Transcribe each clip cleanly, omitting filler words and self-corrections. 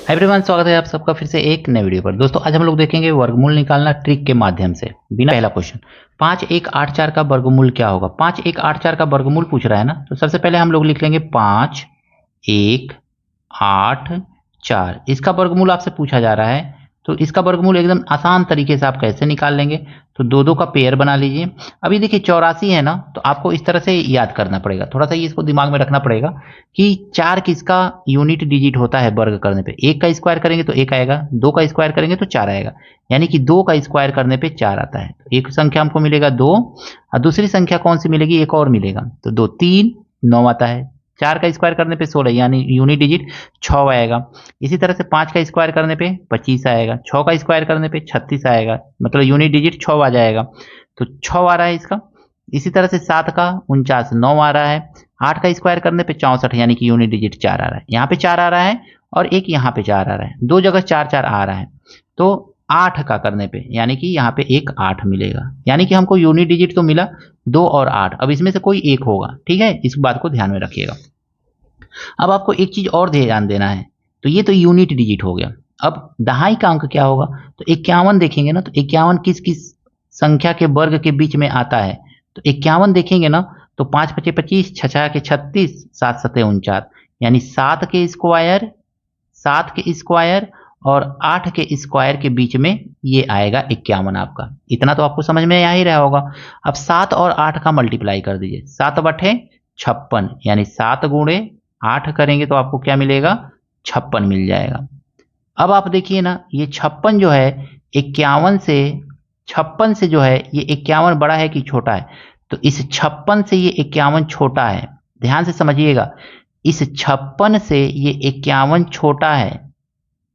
Hi everyone, स्वागत है आप सबका फिर से एक नए वीडियो पर। दोस्तों आज हम लोग देखेंगे वर्गमूल निकालना ट्रिक के माध्यम से। बिना पहला क्वेश्चन 5 1 8 4 का वर्गमूल क्या होगा। 5 1 8 4 का वर्गमूल पूछ रहा है ना, तो सबसे पहले हम लोग लिख लेंगे 5 1 8 4। इसका वर्गमूल आपसे पूछा जा रहा है, तो इसका वर्गमूल एकदम आसान तरीके से आप कैसे निकाल लेंगे। तो दो दो का पेयर बना लीजिए। अभी देखिए 84 है ना, तो आपको इस तरह से याद करना पड़ेगा, थोड़ा सा ये इसको दिमाग में रखना पड़ेगा कि 4 किसका यूनिट डिजिट होता है वर्ग करने पे। 1 का स्क्वायर करेंगे तो 1 आएगा, 2 का स्क्वायर करेंगे तो 4 आएगा, यानी कि 2 का स्क्वायर करने पे 4 आता है। तो एक संख्या हमको मिलेगा 2, और दूसरी संख्या कौन सी मिलेगी, एक और मिलेगा, तो 2 3 9 आता है। 4 का स्क्वायर करने पे 16, यानी यूनिट डिजिट 6 आएगा। इसी तरह से 5 का स्क्वायर करने पे 25 आएगा, 6 का स्क्वायर करने पे 36 आएगा, मतलब यूनिट डिजिट 6 आ जाएगा, तो 6 आ रहा है इसका। इसी तरह से 7 का 49 9 आ रहा है। 8 का स्क्वायर करने पे 64, यानी कि यूनिट डिजिट 4 आ रहा है। यहाँ पे 4 आ रहा है और एक यहाँ पे 4 आ रहा है, दो जगह 4 4 आ रहा है। तो 8 का करने पे यानी कि यहाँ पे एक 8 मिलेगा, यानी कि हमको यूनिट डिजिट तो मिला 2 और 8। अब इसमें से कोई एक होगा, ठीक है, इस बात को ध्यान में रखिएगा। अब आपको एक चीज और ध्यान देना है, तो ये तो यूनिट डिजिट हो गया। अब दहाई का अंक क्या होगा, तो 51 देखेंगे ना, तो 51 किस किस संख्या के वर्ग के बीच में आता है। तो 51 देखेंगे ना, तो 5 पचे 25, 6 छः के 36, 7 सते 49, यानी 7 के स्क्वायर, 7 के स्क्वायर और 8 के स्क्वायर के बीच में ये आएगा 51 आपका। इतना तो आपको समझ में आ ही रहा होगा। अब 7 और 8 का मल्टीप्लाई कर दीजिए, 7 बटे 56, यानी 7 गुणे 8 करेंगे तो आपको क्या मिलेगा, 56 मिल जाएगा। अब आप देखिए ना, ये 56 जो है 51 से, 56 से जो है ये 51 बड़ा है कि छोटा है, तो इस 56 से ये 51 छोटा है। ध्यान से समझिएगा, इस 56 से ये 51 छोटा है।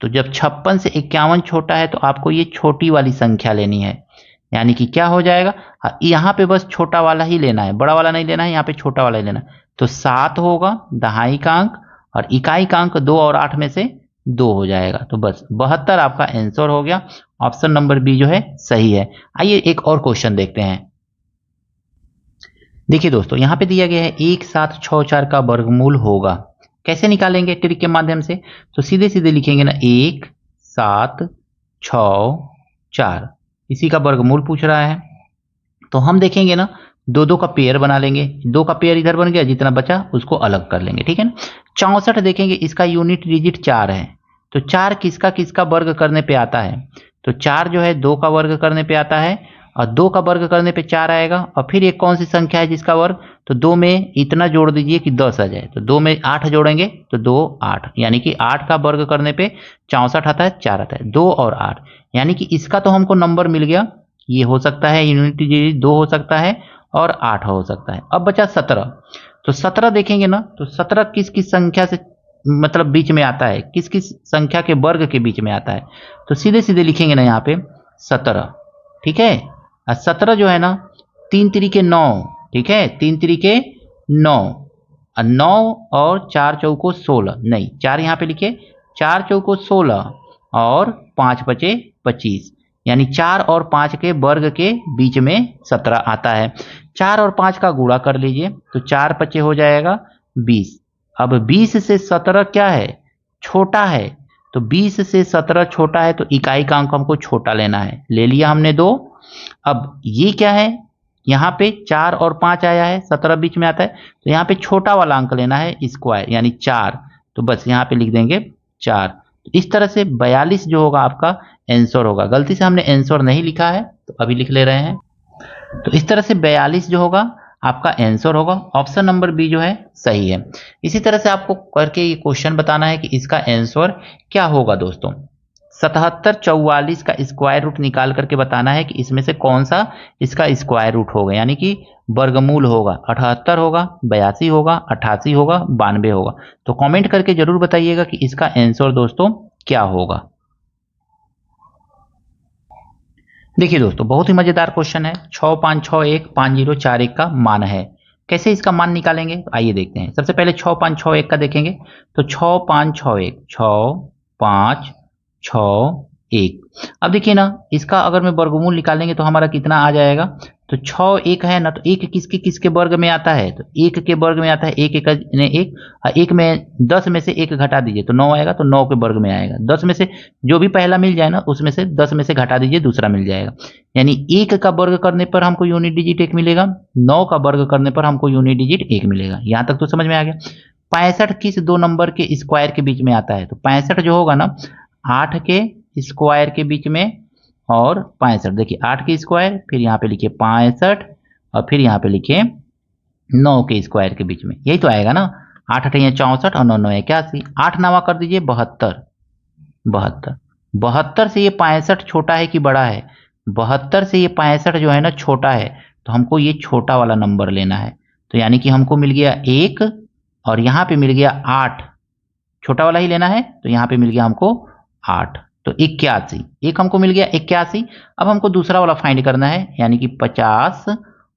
तो जब 56 से 51 छोटा है तो आपको ये छोटी वाली संख्या लेनी है, यानी कि क्या हो जाएगा, यहाँ पे बस छोटा वाला ही लेना है, बड़ा वाला नहीं लेना है, यहाँ पे छोटा वाला ही लेना है। तो 7 होगा दहाई का अंक, और इकाई का अंक 2 और 8 में से 2 हो जाएगा। तो बस 72 आपका आंसर हो गया। ऑप्शन नंबर बी जो है सही है। आइए एक और क्वेश्चन देखते हैं। देखिए दोस्तों, यहाँ पे दिया गया है 1 7 6 4 का वर्गमूल होगा। कैसे निकालेंगे ट्रिक के माध्यम से, तो सीधे सीधे लिखेंगे ना, 1 7 6 4, इसी का वर्गमूल पूछ रहा है। तो हम देखेंगे ना, दो दो का पेयर बना लेंगे, 2 का पेयर इधर बन गया, जितना बचा उसको अलग कर लेंगे, ठीक है ना। 64 देखेंगे, इसका यूनिट डिजिट 4 है, तो 4 किसका किसका वर्ग करने पे आता है, तो 4 जो है 2 का वर्ग करने पे आता है, और 2 का वर्ग करने पे 4 आएगा। और फिर एक कौन सी संख्या है जिसका वर्ग, तो 2 में इतना जोड़ दीजिए कि 10 आ जाए, तो 2 में 8 जोड़ेंगे तो 2 8, यानी कि 8 का वर्ग करने पे 64 आता है, 4 आता है, 2 और 8, यानी कि इसका तो हमको नंबर मिल गया। ये हो सकता है यूनिट डिजिट 2 हो सकता है और 8 हो सकता है। अब बचा 17, तो 17 देखेंगे ना, तो 17 किस किस संख्या से मतलब बीच में आता है, किस किस संख्या के वर्ग के बीच में आता है, तो सीधे सीधे लिखेंगे ना यहाँ पे 17, ठीक है। और 17 जो है ना, 3 तिरिके 9, ठीक है, 3 तिरिके 9, और 9 और 4 चौको 16, नहीं 4 यहाँ पे लिखे, 4 चौको 16 और 5 बचे 25, यानी 4 और 5 के वर्ग के बीच में 17 आता है। 4 और 5 का गुणा कर लीजिए, तो 4 पचे हो जाएगा 20। अब 20 से 17 क्या है, छोटा है, तो 20 से 17 छोटा है, तो इकाई का अंक हमको छोटा लेना है, ले लिया हमने 2। अब ये क्या है, यहाँ पे 4 और 5 आया है, 17 बीच में आता है, तो यहाँ पे छोटा वाला अंक लेना है स्क्वायर, यानी 4, तो बस यहाँ पे लिख देंगे 4। तो इस तरह से 42 जो होगा आपका आंसर होगा। गलती से हमने आंसर नहीं लिखा है, तो अभी लिख ले रहे हैं। तो इस तरह से 42 जो होगा आपका आंसर होगा। ऑप्शन नंबर बी जो है सही है। इसी तरह से आपको करके ये क्वेश्चन बताना है कि इसका आंसर क्या होगा दोस्तों। 77 44 का स्क्वायर रूट निकाल करके बताना है कि इसमें से कौन सा इसका स्क्वायर रूट होगा, यानी कि वर्गमूल होगा। 78 होगा, 82 होगा, 88 होगा, 92 होगा। तो कमेंट करके जरूर बताइएगा कि इसका आंसर दोस्तों क्या होगा। देखिए दोस्तों, बहुत ही मजेदार क्वेश्चन है। 6 5 6 1 5 0 4 1 का मान है। कैसे इसका मान निकालेंगे, आइए देखते हैं। सबसे पहले 6 5 6 1 का देखेंगे, तो 6 5 6 1, 6 5 6 1। अब देखिए ना, इसका अगर मैं वर्गमूल निकालेंगे तो हमारा कितना आ जाएगा, तो 6 एक है ना, तो एक किसके किसके वर्ग में आता है, तो एक के वर्ग में आता है, एक एक ने एक, एक में 10 में से एक घटा दीजिए तो 9 आएगा, तो 9 के वर्ग में आएगा। 10 में से जो भी पहला मिल जाए ना उसमें से 10 में से घटा दीजिए दूसरा मिल जाएगा, यानी 1 का वर्ग करने पर हमको यूनिट डिजिट 1 मिलेगा, 9 का वर्ग करने पर हमको यूनिट डिजिट 1 मिलेगा। यहां तक तो समझ में आ गया। 65 किस दो नंबर के स्क्वायर के बीच में आता है, तो 65 जो होगा ना 8 के स्क्वायर के बीच में और 65, देखिए 8 के स्क्वायर, फिर यहाँ पे लिखिए 65 और फिर यहाँ पे लिखिए 9 के स्क्वायर के बीच में, यही तो आएगा ना। 8 8 64 और 9 9 81, 8 नावा कर दीजिए 72, 72 72 से ये 65 छोटा है कि बड़ा है, 72 से ये 65 जो है ना छोटा है, तो हमको ये छोटा वाला नंबर लेना है। तो यानी कि हमको मिल गया 1 और यहाँ पे मिल गया 8, छोटा वाला ही लेना है, तो यहाँ पे मिल गया हमको 8, तो 81, एक हमको मिल गया 81। अब हमको दूसरा वाला फाइंड करना है, यानी कि 50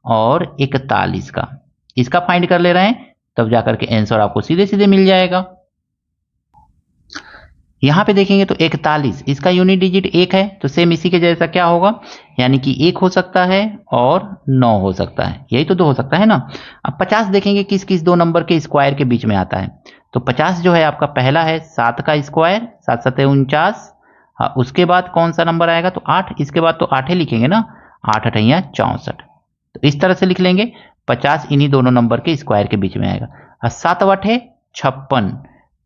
और 41 का, इसका फाइंड कर ले रहे हैं, तब जाकर के आंसर आपको सीधे सीधे मिल जाएगा। यहां पे देखेंगे तो 41, इसका यूनिट डिजिट 1 है, तो सेम इसी के जैसा क्या होगा, यानी कि 1 हो सकता है और 9 हो सकता है, यही तो 2 हो सकता है ना। अब 50 देखेंगे किस किस दो नंबर के स्क्वायर के बीच में आता है, तो 50 जो है आपका पहला है 7 का स्क्वायर, 7 7 49, उसके बाद कौन सा नंबर आएगा, तो 8, इसके बाद तो 8 ही लिखेंगे ना, 8 8 64, तो इस तरह से लिख लेंगे। 50 इन्हीं दोनों नंबर के स्क्वायर के बीच में आएगा। 7 8 56,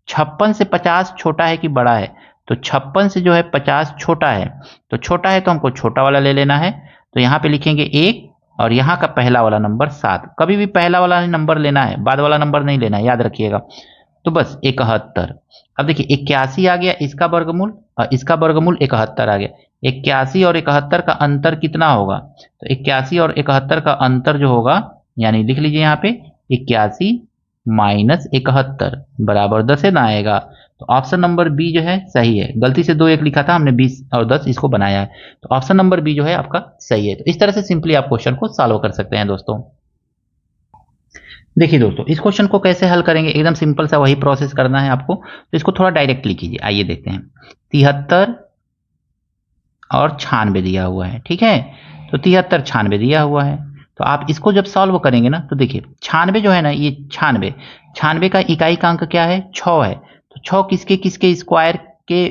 56 से 50 छोटा है कि बड़ा है, तो 56 से जो है 50 छोटा है, तो छोटा है तो हमको छोटा वाला ले लेना है, तो यहाँ पे लिखेंगे 1 और यहाँ का पहला वाला नंबर 7, कभी भी पहला वाला नंबर लेना है, बाद वाला नंबर नहीं लेना है, याद रखिएगा। तो बस 71। अब देखिए 81 आ गया, इसका वर्गमूल और इसका वर्गमूल 71 आ गया। 81 और 71 का अंतर कितना होगा, तो 81 और 71 का अंतर जो होगा, यानी लिख लीजिए यहाँ पे 81 माइनस 71 बराबर 10 है ना आएगा। तो ऑप्शन नंबर बी जो है सही है, गलती से 2 1 लिखा था हमने, 20 और 10 इसको बनाया है, तो ऑप्शन नंबर बी जो है आपका सही है। तो इस तरह से सिंपली आप क्वेश्चन को सॉल्व कर सकते हैं दोस्तों। देखिए दोस्तों, इस क्वेश्चन को कैसे हल करेंगे, एकदम सिंपल सा वही प्रोसेस करना है आपको, तो इसको थोड़ा डायरेक्ट लिखिए। आइए देखते हैं, 73 और 96 दिया हुआ है, ठीक है, तो 73 96 दिया हुआ है, तो आप इसको जब सॉल्व करेंगे ना, तो देखिए 96 जो है ना, ये 96 का इकाई का अंक क्या है, 6 है, तो 6 किसके किसके स्क्वायर के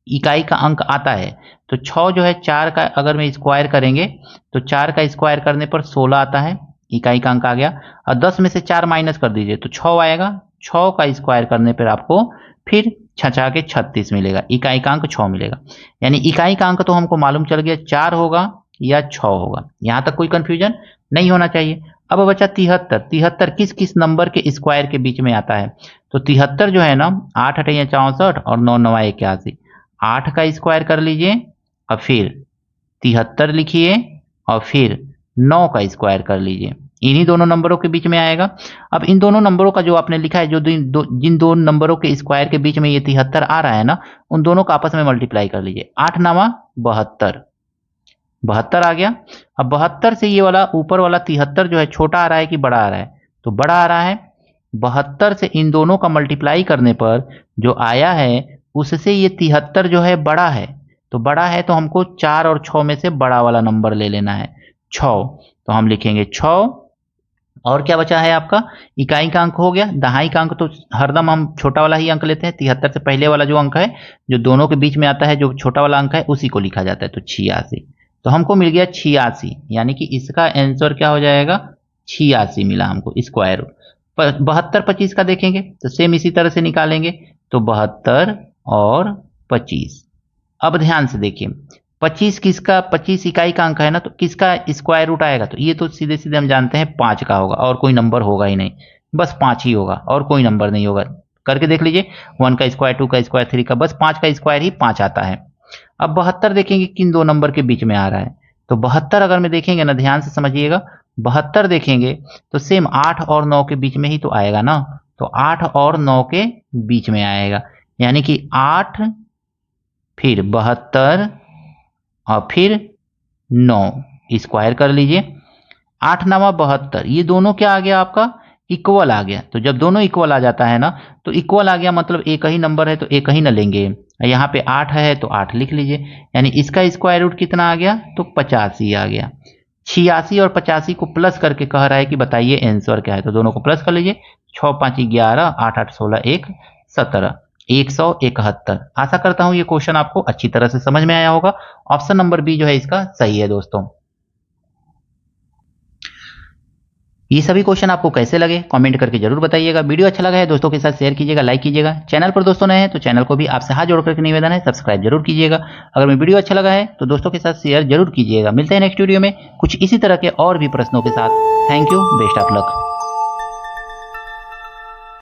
इकाई का अंक आता है, तो 6 जो है 4 का अगर में स्क्वायर करेंगे तो 4 का स्क्वायर करने पर 16 आता है, इकाई का अंक आ गया, और 10 में से 4 माइनस कर दीजिए तो 6 आएगा, 6 का स्क्वायर करने पर आपको फिर 6 के 36 मिलेगा, इकाई का अंक 6 मिलेगा। यानी इकाई का अंक तो हमको मालूम चल गया 4 होगा या 6 होगा, यहां तक कोई कंफ्यूजन नहीं होना चाहिए। अब बचा 73 किस किस नंबर के स्क्वायर के बीच में आता है, तो 73 जो है ना 8 8 64 और 9 9 81, 8 का स्क्वायर कर लीजिए और फिर 73 लिखिए और फिर 9 का स्क्वायर कर लीजिए, इन्हीं दोनों नंबरों के बीच में आएगा। अब इन दोनों नंबरों का जो आपने लिखा है, जो जिन दो नंबरों के स्क्वायर के बीच में ये 73 आ रहा है ना, उन दोनों का आपस में मल्टीप्लाई कर लीजिए, 8 9 72, 72 आ गया। अब 72 से ये वाला ऊपर वाला 73 जो है छोटा आ रहा है कि बड़ा आ रहा है, तो बड़ा आ रहा है। 72 से इन दोनों का मल्टीप्लाई करने पर जो आया है उससे ये 73 जो है बड़ा है, तो बड़ा है तो हमको 4 और 6 में से बड़ा वाला नंबर ले लेना है 6, तो हम लिखेंगे 6 और क्या बचा है आपका, इकाई का अंक हो गया, दहाई का अंक तो हरदम हम छोटा वाला ही अंक लेते हैं, 73 से पहले वाला जो अंक है जो दोनों के बीच में आता है, जो छोटा वाला अंक है उसी को लिखा जाता है, तो 86, तो हमको मिल गया 86, यानी कि इसका आंसर क्या हो जाएगा 86 मिला हमको स्क्वायर रूट। 72 25 का देखेंगे तो सेम इसी तरह से निकालेंगे, तो 72 और 25। अब ध्यान से देखिए 25 किसका, 25 इकाई का अंक है ना, तो किसका स्क्वायर रूट आएगा, तो ये तो सीधे सीधे हम जानते हैं 5 का होगा, और कोई नंबर होगा ही नहीं, बस 5 ही होगा और कोई नंबर नहीं होगा। करके देख लीजिए, 1 का स्क्वायर, 2 का स्क्वायर, 3 का, बस 5 का स्क्वायर ही 5 आता है। अब 72 देखेंगे किन दो नंबर के बीच में आ रहा है, तो 72 अगर में देखेंगे ना, ध्यान से समझिएगा, 72 देखेंगे तो सेम 8 और 9 के बीच में ही तो आएगा ना, तो 8 और 9 के बीच में आएगा, यानी कि 8 फिर 72 और फिर 9 स्क्वायर कर लीजिए, 8 9 72, ये दोनों क्या आ गया आपका इक्वल आ गया। तो जब दोनों इक्वल आ जाता है ना, तो इक्वल आ गया मतलब एक ही नंबर है तो एक ही ना लेंगे, यहाँ पे 8 है तो 8 लिख लीजिए, यानी इसका स्क्वायर रूट कितना आ गया, तो 85 आ गया। 86 और 85 को प्लस करके कह रहा है कि बताइए आंसर क्या है। तो दोनों को प्लस कर लीजिए, 6 5 11, 8 8 16 1 17, 171। आशा करता हूं ये क्वेश्चन आपको अच्छी तरह से समझ में आया होगा। ऑप्शन नंबर बी जो है इसका सही है दोस्तों। ये सभी क्वेश्चन आपको कैसे लगे कमेंट करके जरूर बताइएगा। वीडियो अच्छा लगा है दोस्तों के साथ शेयर कीजिएगा, लाइक कीजिएगा। चैनल पर दोस्तों नए हैं तो चैनल को भी आपसे हाथ जोड़ करके निवेदन है, सब्सक्राइब जरूर कीजिएगा। अगर मैं वीडियो अच्छा लगा है तो दोस्तों के साथ शेयर जरूर कीजिएगा। मिलते हैं नेक्स्ट वीडियो में कुछ इसी तरह के और भी प्रश्नों के साथ। Thank you, best of luck.